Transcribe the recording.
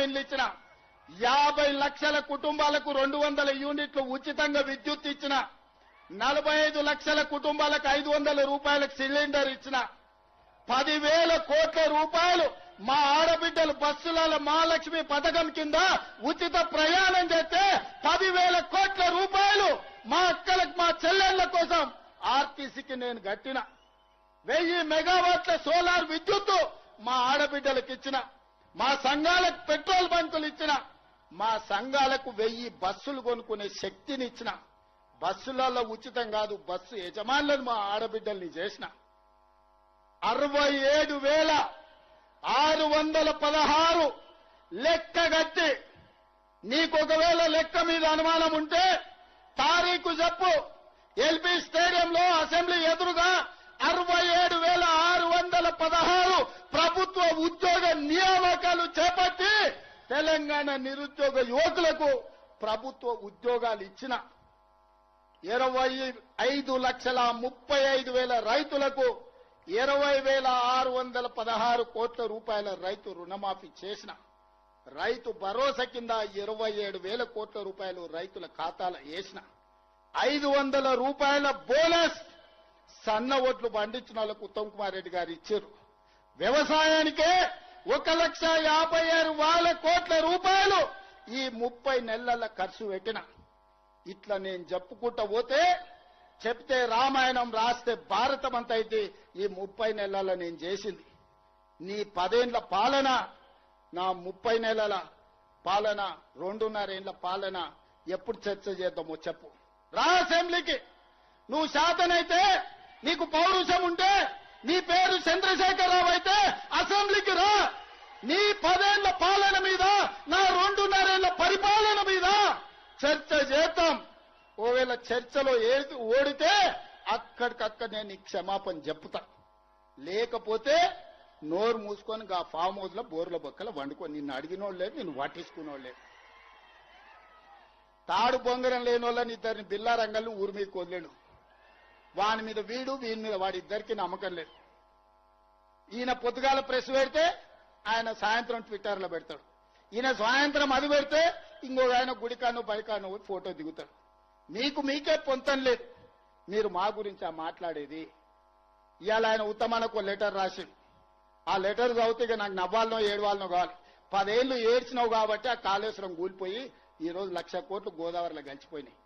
ఇండ్లు ఇచ్చిన, 50 లక్షల కుటుంబాలకు 200 యూనిట్లు ఉచితంగా విద్యుత్ ఇచ్చిన, 45 లక్షల కుటుంబాలకు 500 రూపాయలకు సిలిండర్ ఇచ్చిన, 10,000 కోట్ల రూపాయలు మా ఆడబిడ్డలు బస్సులలో మహాలక్ష్మి పథకం కింద ఉచిత ప్రయాణం చేస్తే 10,000 కోట్ల రూపాయలు మా అక్కలకు మా చెల్లెళ్ల కోసం ఆర్టీసీకి నేను కట్టిన, 1000 మెగావాట్ల సోలార్ విద్యుత్తు మా ఆడబిడ్డలకు ఇచ్చిన, మా సంఘాలకు పెట్రోల్ బంకులు ఇచ్చిన, మా సంఘాలకు 1000 బస్సులు కొనుక్కునే శక్తిని ఇచ్చిన, బస్సులలో ఉచితం కాదు బస్సు యజమానులను మా ఆడబిడ్డల్ని చేసిన, 67,616 లెక్క కట్టి నీకొకవేళ లెక్క మీద అనుమానం ఉంటే తారీఖు చెప్పు. ఎల్బీ స్టేడియంలో అసెంబ్లీ ఎదురుగా 67,616 ప్రభుత్వ ఉద్యోగ నియామకాలు చేపట్టి తెలంగాణ నిరుద్యోగ యువకులకు ప్రభుత్వ ఉద్యోగాలు ఇచ్చిన, 25,35,000 రైతులకు 20,616 కోట్ల రూపాయల రైతు రుణమాఫీ చేసిన, రైతు భరోసా కింద 27,000 కోట్ల రూపాయలు రైతుల ఖాతాలో వేసిన, 500 రూపాయల బోనస్ సన్న ఓట్లు పండించిన వాళ్ళకు ఉత్తమ్ కుమార్ రెడ్డి గారు ఇచ్చారు. వ్యవసాయానికే 1,56,000 కోట్ల రూపాయలు ఈ 30 నెలల ఖర్చు పెట్టిన. ఇట్లా నేను చెప్పుకుంటా పోతే చెప్తే రామాయణం రాస్తే భారతం అంత అయితే ఈ 30 నెలల నేను చేసింది. నీ 10 ఏళ్ల పాలన, నా 30 నెలల పాలన, 2.5 ఏళ్ల పాలన ఎప్పుడు చర్చ చేద్దామో చెప్పు. రా అసెంబ్లీకి. నువ్వు శాతనైతే, నీకు పౌరుషం ఉంటే, నీ పేరు చంద్రశేఖరరావు అయితే అసెంబ్లీకి రా. నీ 10 ఏళ్ల పాలన మీద, నా 2.5 ఏళ్ల పరిపాలన మీద చర్చ చేద్దాం. ఓవేళ చర్చలో ఓడితే అక్కడికక్కడ నేను నీకు క్షమాపణ చెప్తా. లేకపోతే నోరు మూసుకొని ఆ ఫామ్ హౌస్ లో బోర్ల బొక్కల వండుకొని నిన్ను అడిగినోళ్ళు లేదు, నిన్ను పట్టించుకునేవాళ్ళు లేదు. తాడు బొంగరం లేని వాళ్ళని ఇద్దరిని బిల్లా రంగల్ని ఊరి మీద కొదిలేడు. వాని మీద వీడి మీద వాడి ఇద్దరికి నమ్మకం లేదు. ఈయన పొద్దుగాల ప్రెస్ పెడితే ఆయన సాయంత్రం ట్విట్టర్లో పెడతాడు. ఈయన సాయంత్రం అది పెడితే ఇంకొక ఆయన గుడికాను బడికాను ఫోటో దిగుతాడు. మీకే పొంతం లేదు. మీరు మా గురించి మాట్లాడేది. ఇవాళ ఆయన ఉత్తమానికి లెటర్ రాసిండు. ఆ లెటర్ చదివితే నాకు నవ్వాలనో ఏడవాలనో కావాలి. 10 ఏళ్లు ఏడ్చినావు కాబట్టి ఆ కాళేశ్వరం కూలిపోయి ఈ రోజు 1,00,000 కోట్లు గోదావరిలో గలిచిపోయినాయి.